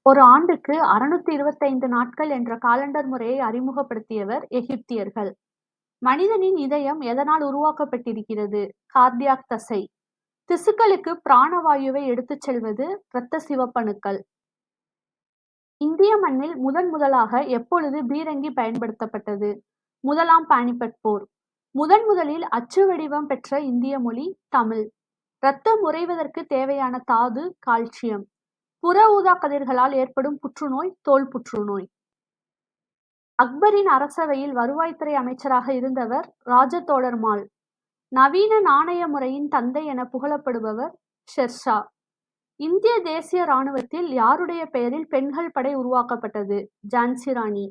ஒரு ஆண்டுக்கு 625 நாட்கள் என்ற காலண்டர் முறையை அறிமுகப்படுத்தியவர் எகிப்தியர்கள். மனிதனின் இதயம் எதனால் உருவாக்கப்பட்டிருக்கிறது? கார்டியாக் தசை. திசுக்களுக்கு பிராணவாயுவை எடுத்துச் செல்வது இரத்த சிவப்பணுக்கள். இந்திய மண்ணில் முதலாக எப்பொழுது பீரங்கி பயன்படுத்தப்பட்டது? முதலாம் பானிபட் போர். முதலில் அச்சு வடிவம் பெற்ற இந்திய மொழி தமிழ். இரத்தம் உறைவதற்கு தேவையான தாது கால்சியம். புற ஊதா கதிர்களால் ஏற்படும் புற்றுநோய் தோல் புற்றுநோய். அக்பரின் அரசவையில் வருவாய்த்துறை அமைச்சராக இருந்தவர் ராஜதோடர்மால். நவீன நாணய முறையின் தந்தை என புகழப்படுபவர் ஷெர்ஷா. இந்திய தேசிய இராணுவத்தில் யாருடைய பெயரில் பெண்கள் படை உருவாக்கப்பட்டது? ஜான்சி ராணி.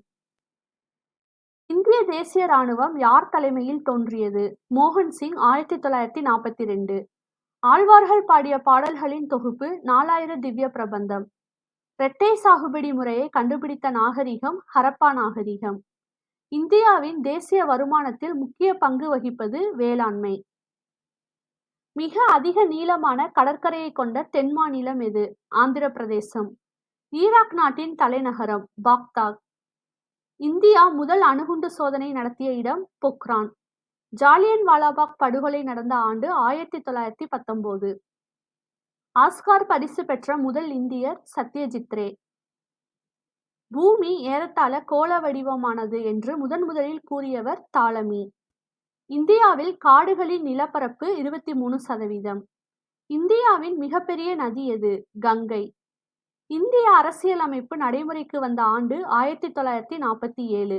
இந்திய தேசிய இராணுவம் யார் தலைமையில் தோன்றியது? மோகன் சிங் 1942. ஆழ்வார்கள் பாடிய பாடல்களின் தொகுப்பு 4000 திவ்ய பிரபந்தம். இரட்டை சாகுபடி முறையை கண்டுபிடித்த நாகரிகம் ஹரப்பா நாகரிகம். இந்தியாவின் தேசிய வருமானத்தில் முக்கிய பங்கு வகிப்பது வேளாண்மை. மிக அதிக நீளமான கடற்கரையை கொண்ட தென் மாநிலம் எது? ஆந்திர பிரதேசம். ஈராக் நாட்டின் தலைநகரம் பாக்தாத். இந்தியா முதல் அணுகுண்டு சோதனை நடத்திய இடம் பொக்ரான். ஜாலியன் வாலாபாக் படுகொலை நடந்த ஆண்டு 1919. ஆஸ்கார் பரிசு பெற்ற முதல் இந்தியர் சத்யஜித் ரே. பூமி ஏறத்தாழ கோள வடிவமானது என்று முதலில் கூறியவர் தாலமி. இந்தியாவில் காடுகளின் நிலப்பரப்பு 23%. இந்தியாவின் மிகப்பெரிய நதி எது? கங்கை. இந்திய அரசியலமைப்பு நடைமுறைக்கு வந்த ஆண்டு 1947.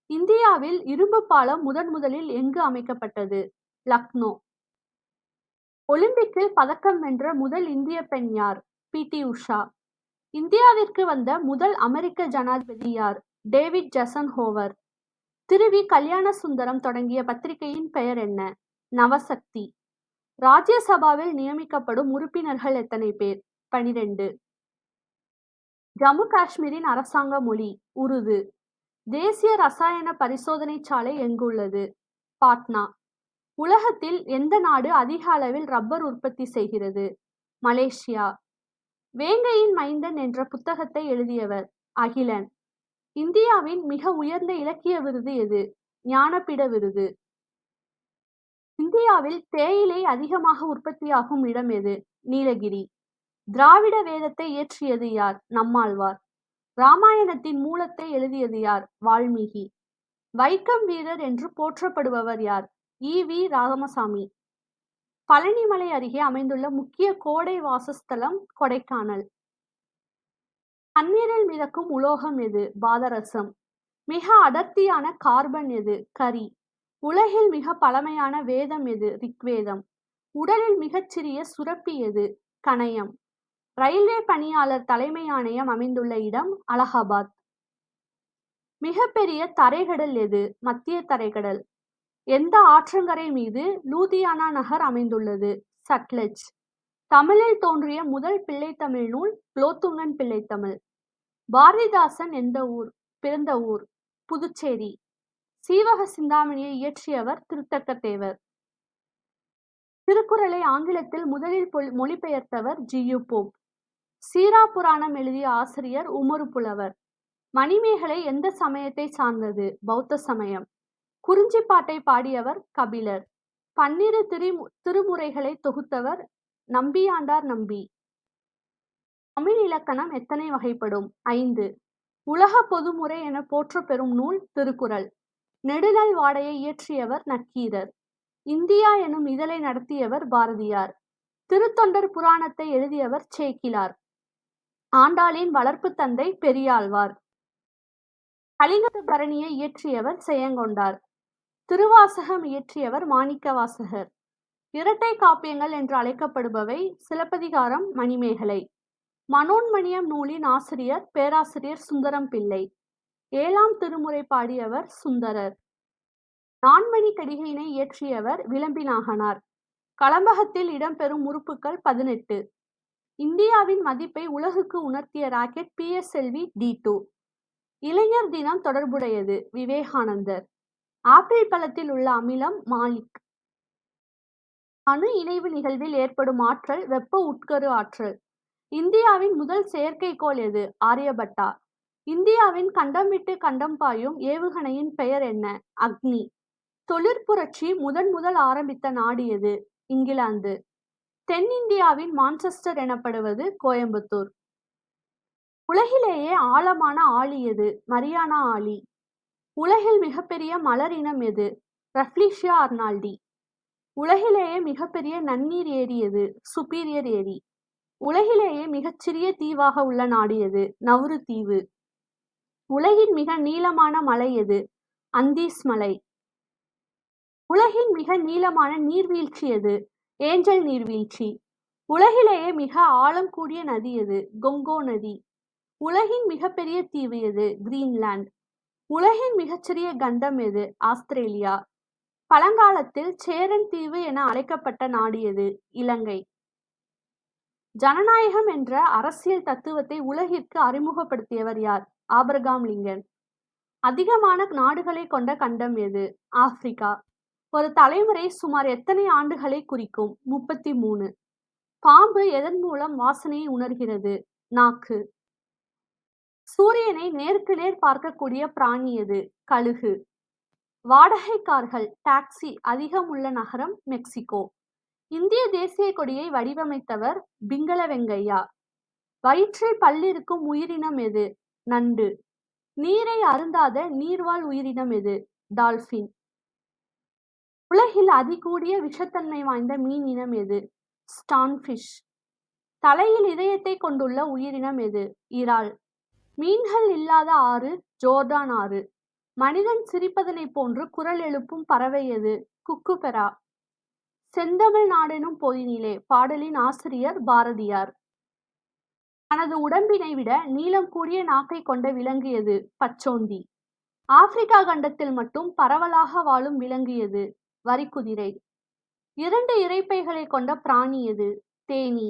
இந்தியாவில் இரும்பு பாலம் முதலில் எங்கு அமைக்கப்பட்டது? லக்னோ. ஒலிம்பிக்கில் பதக்கம் வென்ற முதல் இந்திய பெண் யார்? பி.டி. உஷா. இந்தியாவிற்கு வந்த முதல் அமெரிக்க ஜனாதிபதி யார்? டேவிட் ஜெசன்ஹோவர். திருவி கல்யாண சுந்தரம் தொடங்கிய பத்திரிகையின் பெயர் என்ன? நவசக்தி. ராஜ்யசபாவில் நியமிக்கப்படும் உறுப்பினர்கள் எத்தனை பேர்? 12. ஜம்மு காஷ்மீரின் அரசாங்க மொழி உருது. தேசிய ரசாயன பரிசோதனை சாலை எங்குள்ளது? பாட்னா. உலகத்தில் எந்த நாடு அதிக அளவில் ரப்பர் உற்பத்தி செய்கிறது? மலேசியா. வேங்கையின் மைந்தன் என்ற புத்தகத்தை எழுதியவர் அகிலன். இந்தியாவின் மிக உயர்ந்த இலக்கிய விருது எது? ஞானபீட விருது. இந்தியாவில் தேயிலை அதிகமாக உற்பத்தியாகும் இடம் எது? நீலகிரி. திராவிட வேதத்தை இயற்றியது யார்? நம்மாழ்வார். ராமாயணத்தின் மூலத்தை எழுதியது யார்? வால்மீகி. வைக்கம் வீரர் என்று போற்றப்படுபவர் யார்? ஈ.வி. ராமசாமி. பழனிமலை அருகே அமைந்துள்ள முக்கிய கோடை வாசஸ்தலம் கொடைக்கானல். தண்ணீரில் மிதக்கும் உலோகம் எது? பாதரசம். மிக அடர்த்தியான கார்பன் எது? கரி. உலகில் மிக பழமையான வேதம் எது? ரிக்வேதம். உடலில் மிகச்சிறிய சுரப்பி எது? கணையம். ரயில்வே பணியாளர் தலைமை ஆணையம் அமைந்துள்ள இடம் அலகாபாத். மிகப்பெரிய தரைக்கடல் எது? மத்திய தரைக்கடல். எந்த ஆற்றங்கரை மீது லூதியானா நகர் அமைந்துள்ளது? சட்லஜ். தமிழில் தோன்றிய முதல் பிள்ளைத்தமிழ் நூல் குலோத்துங்கன் பிள்ளைத்தமிழ். பாரதிதாசன் பிறந்த ஊர்? புதுச்சேரி. சீவக சிந்தாமணியை இயற்றியவர் திருத்தக்கத்தேவர். திருக்குறளை ஆங்கிலத்தில் முதலில் மொழிபெயர்த்தவர் ஜி.யு. போப். சீரா புராணம் எழுதிய ஆசிரியர் உமறு புலவர். மணிமேகலை எந்த சமயத்தை சார்ந்தது? பௌத்த சமயம். குறிஞ்சிப்பாட்டை பாடியவர் கபிலர். 12 திருமுறைகளை தொகுத்தவர் நம்பியாண்டார் நம்பி. தமிழ் இலக்கணம் எத்தனை வகைப்படும்? 5. உலக பொதுமுறை என போற்றப்பெறும் நூல் திருக்குறள். நெடுநல் வாடையை இயற்றியவர் நக்கீரர். இந்தியா எனும் இதழை நடத்தியவர் பாரதியார். திருத்தொண்டர் புராணத்தை எழுதியவர் சேக்கிலார். ஆண்டாளின் வளர்ப்பு தந்தை பெரியாழ்வார். கலிங்கத்து பரணியை இயற்றியவர் செயங்கொண்டார். திருவாசகம் இயற்றியவர் மாணிக்கவாசகர். இரட்டை காப்பியங்கள் என்று அழைக்கப்படுபவை சிலப்பதிகாரம், மணிமேகலை. மனோன்மணியம் நூலின் ஆசிரியர் பேராசிரியர் சுந்தரம் பிள்ளை. 7ஆம் திருமுறை பாடியவர் சுந்தரர். நான்மணி கடிகையினை இயற்றியவர் விளம்பிநாகனார். கலம்பகத்தில் இடம்பெறும் உறுப்புகள் 18. இந்தியாவின் மதிப்பை உலகுக்கு உணர்த்திய ராக்கெட் PSLV D2. இளைஞர் தினம் தொடர்புடையது விவேகானந்தர். ஆப்பிள் பழத்தில் உள்ள அமிலம் மாலிக். அணு இணைவு நிகழ்வில் ஏற்படும் ஆற்றல் வெப்ப உட்கரு ஆற்றல். இந்தியாவின் முதல் செயற்கைக்கோள் எது? ஆரியபட்டா. இந்தியாவின் கண்டம் விட்டு கண்டம் பாயும் ஏவுகணையின் பெயர் என்ன? அக்னி. தொழிற்புரட்சி முதல் ஆரம்பித்த நாடு எது? இங்கிலாந்து. தென்னிந்தியாவின் மான்செஸ்டர் எனப்படுவது கோயம்புத்தூர். உலகிலேயே ஆழமான ஆழி எது? மரியானா ஆழி. உலகில் மிகப்பெரிய மலர் இனம் எது? ரஃப்லீசியா அர்னால்டி. உலகிலேயே மிகப்பெரிய நன்னீர் ஏரி எது? சுப்பீரியர் ஏரி. உலகிலேயே மிகச்சிறிய தீவாக உள்ள நாடு எது? நவுரு தீவு. உலகின் மிக நீளமான மலை எது? அந்தீஸ் மலை. உலகின் மிக நீளமான நீர்வீழ்ச்சி எது? ஏஞ்சல் நீர்வீழ்ச்சி. உலகிலேயே மிக ஆழம் கூடிய நதி எது? கொங்கோ நதி. உலகின் மிகப்பெரிய தீவு எது? கிரீன்லாந்து. உலகின் மிகச்சிறிய கண்டம் எது? ஆஸ்திரேலியா. பழங்காலத்தில் சேரன் தீவு என அழைக்கப்பட்ட நாடு எது? இலங்கை. ஜனநாயகம் என்ற அரசியல் தத்துவத்தை உலகிற்கு அறிமுகப்படுத்தியவர் யார்? Abraham Lincoln. அதிகமான நாடுகளை கொண்ட கண்டம் எது? ஆப்பிரிக்கா. ஒரு தலைமுறை சுமார் எத்தனை ஆண்டுகளை குறிக்கும்? 33. பாம்பு எதன் மூலம் வாசனையை உணர்கிறது? நாக்கு. சூரியனை நேருக்கு நேர் பார்க்கக்கூடிய பிராணி எது? கழுகு. வாடகை கார்கள் டாக்ஸி அதிகம் உள்ள நகரம் மெக்சிகோ. இந்திய தேசிய கொடியை வடிவமைத்தவர் பிங்கள வெங்கையா. வயிற்றில் பல்லிருக்கும் உயிரினம் எது? நண்டு. நீரை அருந்தாத நீர்வாழ் உயிரினம் எது? டால்பின். உலகில் அதிகூடிய விஷத்தன்மை வாய்ந்த மீன் இனம் எது? ஸ்டான்ஃபிஷ். தலையில் இதயத்தை கொண்டுள்ள உயிரினம் எது? இறால். மீன்கள் இல்லாத ஆறு ஜோர்டான் ஆறு. மனிதன் சிரிப்பதனை போன்று குரல் எழுப்பும் பறவை எது? குக்குபெரா. செந்தமிழ் நாடெனும் பொய்னிலே பாடலின் ஆசிரியர் பாரதியார். தனது உடம்பினை விட நீளம் கூடிய நாக்கை கொண்ட விலங்கு எது? பச்சோந்தி. ஆப்பிரிக்கா கண்டத்தில் மட்டும் பரவலாக வாழும் விலங்கு எது? வரிக்குதிரை. 2 இரைப்பைகளை கொண்ட பிராணி எது? தேனீ.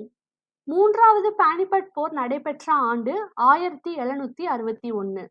3வது பானிபட் போர் நடைபெற்ற ஆண்டு 1761.